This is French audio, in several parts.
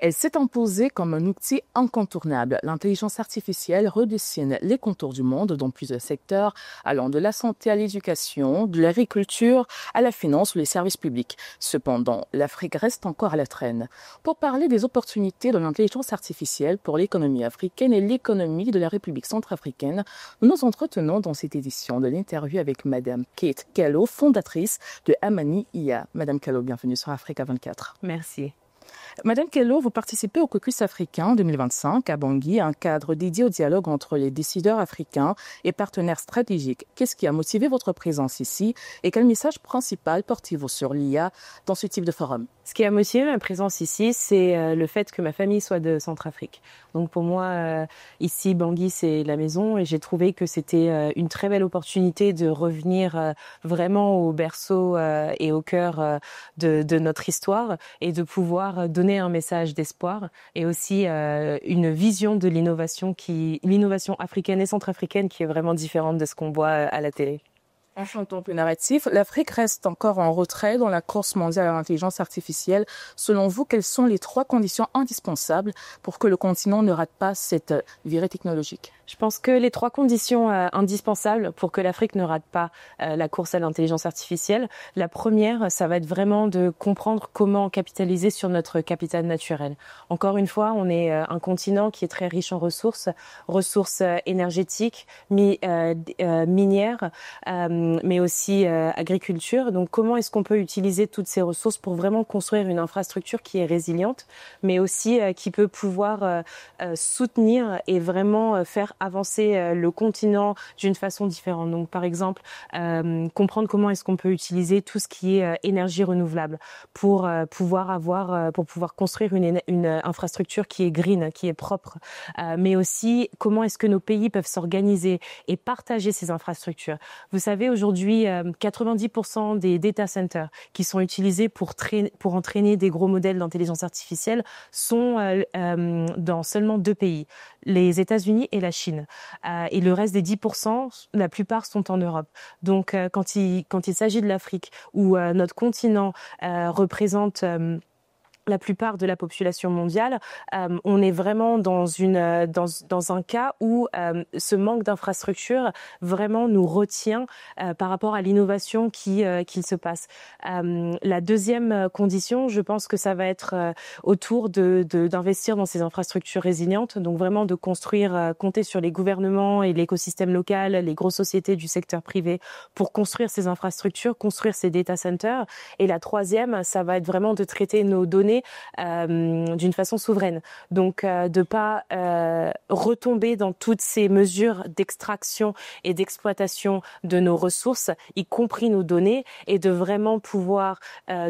Elle s'est imposée comme un outil incontournable. L'intelligence artificielle redessine les contours du monde dans plusieurs secteurs, allant de la santé à l'éducation, de l'agriculture à la finance ou les services publics. Cependant, l'Afrique reste encore à la traîne. Pour parler des opportunités de l'intelligence artificielle pour l'économie africaine et l'économie de la République centrafricaine, nous nous entretenons dans cette édition de l'interview avec Madame Kate Kello, fondatrice de Amani IA. Madame Kello, bienvenue sur Africa 24. Merci. Madame Kello, vous participez au Caucus africain 2025 à Bangui, un cadre dédié au dialogue entre les décideurs africains et partenaires stratégiques. Qu'est-ce qui a motivé votre présence ici et quel message principal portez-vous sur l'IA dans ce type de forum? Ce qui a motivé ma présence ici, c'est le fait que ma famille soit de Centrafrique. Donc pour moi, ici, Bangui, c'est la maison et j'ai trouvé que c'était une très belle opportunité de revenir vraiment au berceau et au cœur de notre histoire et de pouvoir donner un message d'espoir et aussi une vision de l'innovation africaine et centrafricaine qui est vraiment différente de ce qu'on voit à la télé. Enchantons plus narratif. L'Afrique reste encore en retrait dans la course mondiale à l'intelligence artificielle. Selon vous, quelles sont les 3 conditions indispensables pour que le continent ne rate pas cette virée technologique? Je pense que les 3 conditions indispensables pour que l'Afrique ne rate pas la course à l'intelligence artificielle, la première, ça va être vraiment de comprendre comment capitaliser sur notre capital naturel. Encore une fois, on est un continent qui est très riche en ressources énergétiques, minières, mais aussi agriculture. Donc comment est-ce qu'on peut utiliser toutes ces ressources pour vraiment construire une infrastructure qui est résiliente, mais aussi qui peut pouvoir soutenir et vraiment faire avancer le continent d'une façon différente. Donc par exemple, comprendre comment est-ce qu'on peut utiliser tout ce qui est énergie renouvelable pour pouvoir construire une infrastructure qui est green, qui est propre, mais aussi comment est-ce que nos pays peuvent s'organiser et partager ces infrastructures. Vous savez, aujourd'hui, 90% des data centers qui sont utilisés pour entraîner des gros modèles d'intelligence artificielle sont dans seulement 2 pays, les États-Unis et la Chine. Et le reste des 10%, la plupart sont en Europe. Donc, quand il s'agit de l'Afrique, où notre continent représente la plupart de la population mondiale, on est vraiment dans un cas où ce manque d'infrastructures vraiment nous retient par rapport à l'innovation qu'il se passe. La deuxième condition, je pense que ça va être autour d'investir dans ces infrastructures résilientes, donc vraiment de compter sur les gouvernements et l'écosystème local, les grosses sociétés du secteur privé pour construire ces infrastructures, construire ces data centers. Et la troisième, ça va être vraiment de traiter nos données d'une façon souveraine. Donc de pas retomber dans toutes ces mesures d'extraction et d'exploitation de nos ressources, y compris nos données, et de vraiment pouvoir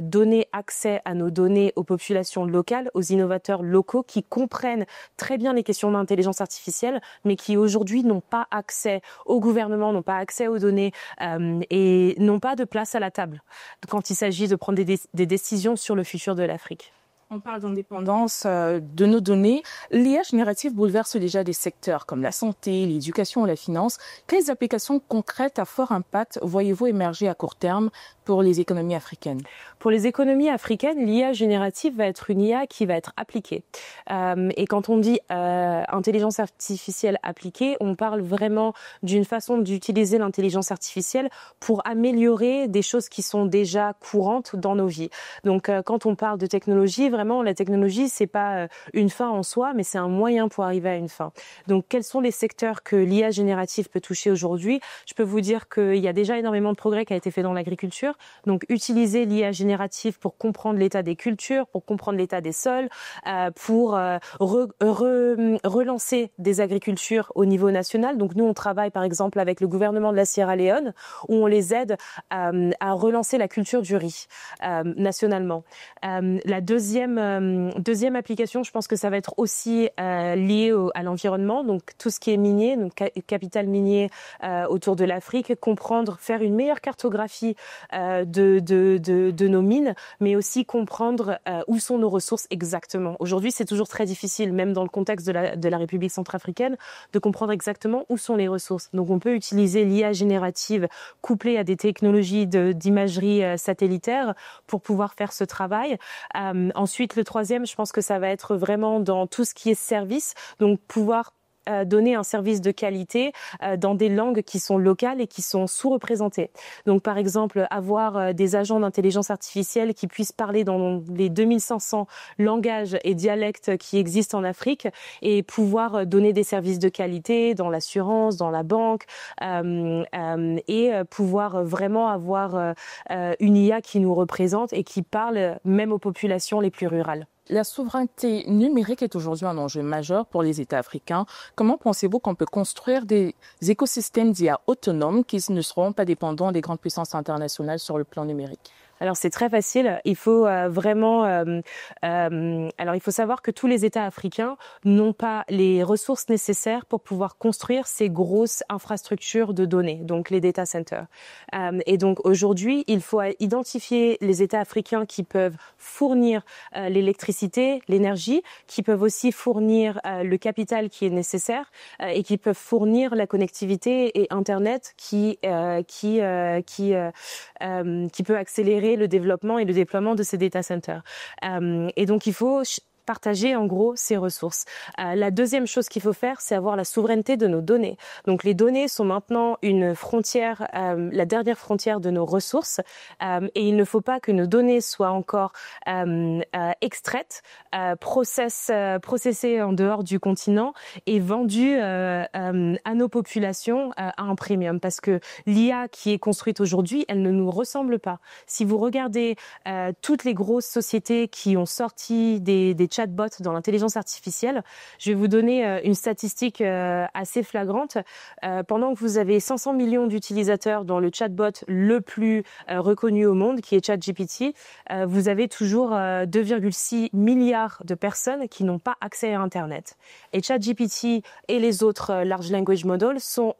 donner accès à nos données aux populations locales, aux innovateurs locaux qui comprennent très bien les questions d'intelligence artificielle, mais qui aujourd'hui n'ont pas accès au gouvernement, n'ont pas accès aux données et n'ont pas de place à la table quand il s'agit de prendre des décisions sur le futur de l'Afrique. On parle d'indépendance de nos données. L'IA générative bouleverse déjà des secteurs comme la santé, l'éducation ou la finance. Quelles applications concrètes à fort impact voyez-vous émerger à court terme pour les économies africaines? Pour les économies africaines, l'IA générative va être une IA qui va être appliquée. Et quand on dit intelligence artificielle appliquée, on parle vraiment d'une façon d'utiliser l'intelligence artificielle pour améliorer des choses qui sont déjà courantes dans nos vies. Donc quand on parle de technologie, vraiment la technologie, c'est pas une fin en soi, mais c'est un moyen pour arriver à une fin. Donc quels sont les secteurs que l'IA générative peut toucher aujourd'hui? Je peux vous dire qu'il y a déjà énormément de progrès qui a été fait dans l'agriculture. Donc utiliser l'IA générative pour comprendre l'état des cultures, pour comprendre l'état des sols, pour relancer des agricultures au niveau national. Donc nous, on travaille par exemple avec le gouvernement de la Sierra Leone où on les aide à relancer la culture du riz nationalement. La deuxième application, je pense que ça va être aussi lié à l'environnement, donc tout ce qui est minier, donc capital minier autour de l'Afrique, faire une meilleure cartographie de nos mines, mais aussi comprendre où sont nos ressources exactement. Aujourd'hui, c'est toujours très difficile, même dans le contexte de la République centrafricaine, de comprendre exactement où sont les ressources. Donc on peut utiliser l'IA générative couplée à des technologies d'imagerie satellitaire pour pouvoir faire ce travail. Ensuite, Ensuite, le troisième, je pense que ça va être vraiment dans tout ce qui est service, donc pouvoir donner un service de qualité dans des langues qui sont locales et qui sont sous-représentées. Donc, par exemple, avoir des agents d'intelligence artificielle qui puissent parler dans les 2500 langages et dialectes qui existent en Afrique et pouvoir donner des services de qualité dans l'assurance, dans la banque et pouvoir vraiment avoir une IA qui nous représente et qui parle même aux populations les plus rurales. La souveraineté numérique est aujourd'hui un enjeu majeur pour les États africains. Comment pensez-vous qu'on peut construire des écosystèmes d'IA autonomes qui ne seront pas dépendants des grandes puissances internationales sur le plan numérique? Alors c'est très facile. Il faut vraiment. Alors il faut savoir que tous les États africains n'ont pas les ressources nécessaires pour pouvoir construire ces grosses infrastructures de données, donc les data centers. Et donc aujourd'hui, il faut identifier les États africains qui peuvent fournir l'électricité, l'énergie, qui peuvent aussi fournir le capital qui est nécessaire et qui peuvent fournir la connectivité et Internet qui peut accélérer le développement et le déploiement de ces data centers. Et donc, il faut partager en gros ces ressources. La deuxième chose qu'il faut faire, c'est avoir la souveraineté de nos données. Donc les données sont maintenant une frontière, la dernière frontière de nos ressources et il ne faut pas que nos données soient encore extraites, processées en dehors du continent et vendues à nos populations à un premium parce que l'IA qui est construite aujourd'hui, elle ne nous ressemble pas. Si vous regardez toutes les grosses sociétés qui ont sorti des chatbots dans l'intelligence artificielle. Je vais vous donner une statistique assez flagrante. Pendant que vous avez 500 millions d'utilisateurs dans le chatbot le plus reconnu au monde, qui est ChatGPT, vous avez toujours 2,6 milliards de personnes qui n'ont pas accès à Internet. Et ChatGPT et les autres large language models sont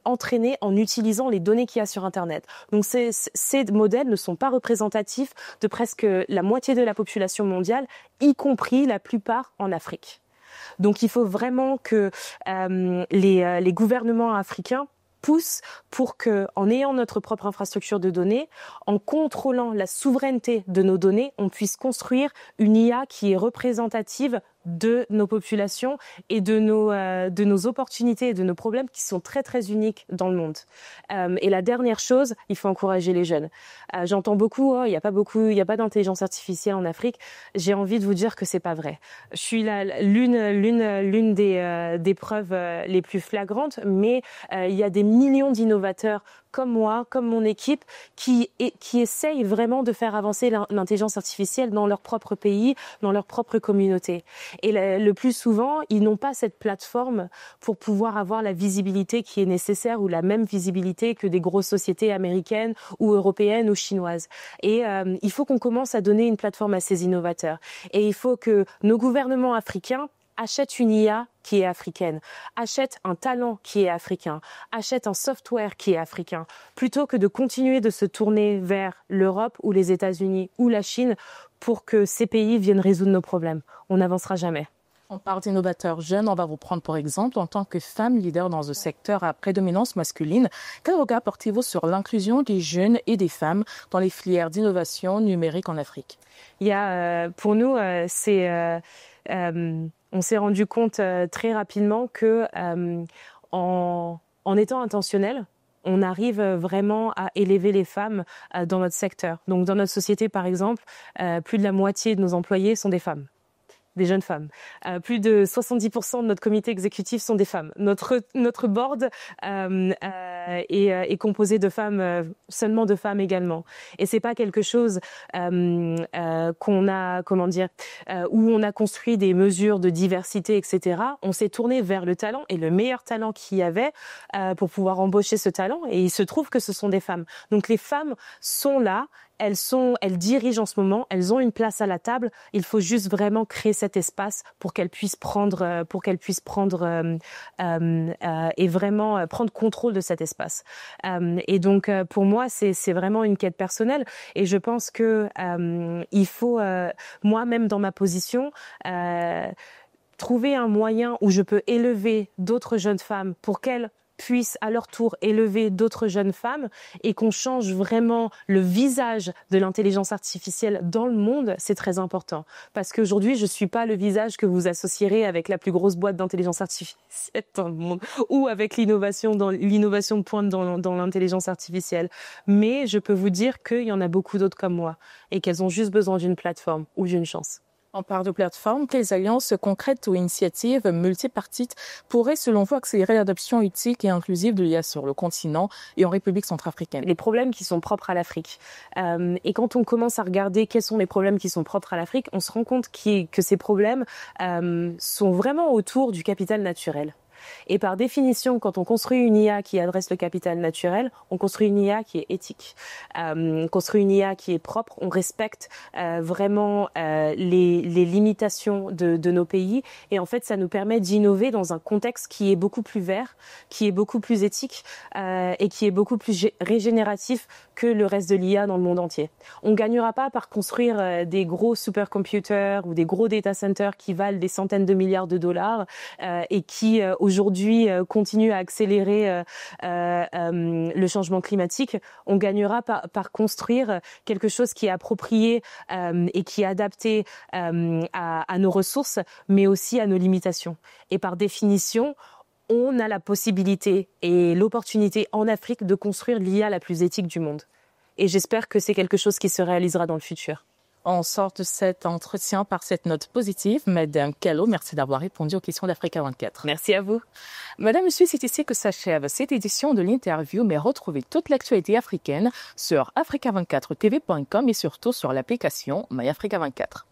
entraînés en utilisant les données qu'il y a sur Internet. Donc ces modèles ne sont pas représentatifs de presque la moitié de la population mondiale, y compris la plupart en Afrique. Donc il faut vraiment que les gouvernements africains poussent pour que, en ayant notre propre infrastructure de données, en contrôlant la souveraineté de nos données, on puisse construire une IA qui est représentative de nos populations et de nos opportunités et de nos problèmes qui sont très très uniques dans le monde. Et la dernière chose, il faut encourager les jeunes. J'entends beaucoup, il y a pas d'intelligence artificielle en Afrique. J'ai envie de vous dire que c'est pas vrai. Je suis l'une des preuves les plus flagrantes, mais il y a des millions d'innovateurs comme moi, comme mon équipe, qui essayent vraiment de faire avancer l'intelligence artificielle dans leur propre pays, dans leur propre communauté. Et le plus souvent, ils n'ont pas cette plateforme pour pouvoir avoir la visibilité qui est nécessaire ou la même visibilité que des grosses sociétés américaines ou européennes ou chinoises. Et il faut qu'on commence à donner une plateforme à ces innovateurs. Et il faut que nos gouvernements africains achètent une IA qui est africaine, achètent un talent qui est africain, achètent un software qui est africain, plutôt que de continuer de se tourner vers l'Europe ou les États-Unis ou la Chine pour que ces pays viennent résoudre nos problèmes. On n'avancera jamais. On parle d'innovateurs jeunes, on va vous prendre pour exemple en tant que femme leader dans un secteur à prédominance masculine. Quel regard portez-vous sur l'inclusion des jeunes et des femmes dans les filières d'innovation numérique en Afrique? Il y a, pour nous, on s'est rendu compte très rapidement que en étant intentionnel, on arrive vraiment à élever les femmes dans notre secteur. Donc dans notre société, par exemple, plus de la moitié de nos employés sont des femmes. Des jeunes femmes. Plus de 70% de notre comité exécutif sont des femmes. Notre board est composé de femmes, seulement de femmes également. Et c'est pas quelque chose qu'on a, où on a construit des mesures de diversité, etc. On s'est tourné vers le talent et le meilleur talent qu'il y avait pour pouvoir embaucher ce talent. Et il se trouve que ce sont des femmes. Donc les femmes sont là. Elles dirigent en ce moment, elles ont une place à la table. Il faut juste vraiment créer cet espace pour qu'elles puissent prendre et vraiment prendre contrôle de cet espace. Et donc pour moi, c'est vraiment une quête personnelle. Et je pense que il faut, moi-même dans ma position, trouver un moyen où je peux élever d'autres jeunes femmes pour qu'elles puissent à leur tour élever d'autres jeunes femmes et qu'on change vraiment le visage de l'intelligence artificielle dans le monde, c'est très important. Parce qu'aujourd'hui, je ne suis pas le visage que vous associerez avec la plus grosse boîte d'intelligence artificielle dans le monde ou avec l'innovation de pointe dans l'intelligence artificielle. Mais je peux vous dire qu'il y en a beaucoup d'autres comme moi et qu'elles ont juste besoin d'une plateforme ou d'une chance. On parle de plateforme. Quelles alliances concrètes ou initiatives multipartites pourraient, selon vous, accélérer l'adoption éthique et inclusive de l'IA sur le continent et en République centrafricaine? Les problèmes qui sont propres à l'Afrique. Et quand on commence à regarder quels sont les problèmes qui sont propres à l'Afrique, on se rend compte que ces problèmes sont vraiment autour du capital naturel. Et par définition, quand on construit une IA qui adresse le capital naturel, on construit une IA qui est éthique. On construit une IA qui est propre, on respecte vraiment les limitations de nos pays. Et en fait, ça nous permet d'innover dans un contexte qui est beaucoup plus vert, qui est beaucoup plus éthique et qui est beaucoup plus régénératif que le reste de l'IA dans le monde entier. On ne gagnera pas par construire des gros supercomputers ou des gros data centers qui valent des centaines de milliards de dollars et qui aujourd'hui continue à accélérer le changement climatique. On gagnera par construire quelque chose qui est approprié et qui est adapté à nos ressources, mais aussi à nos limitations. Et par définition, on a la possibilité et l'opportunité en Afrique de construire l'IA la plus éthique du monde. Et j'espère que c'est quelque chose qui se réalisera dans le futur. On sort de cet entretien par cette note positive. Madame Kallo, merci d'avoir répondu aux questions d'Africa 24. Merci à vous. Madame, monsieur, c'est ici que s'achève cette édition de l'interview, mais retrouvez toute l'actualité africaine sur africa24tv.com et surtout sur l'application MyAfrica24.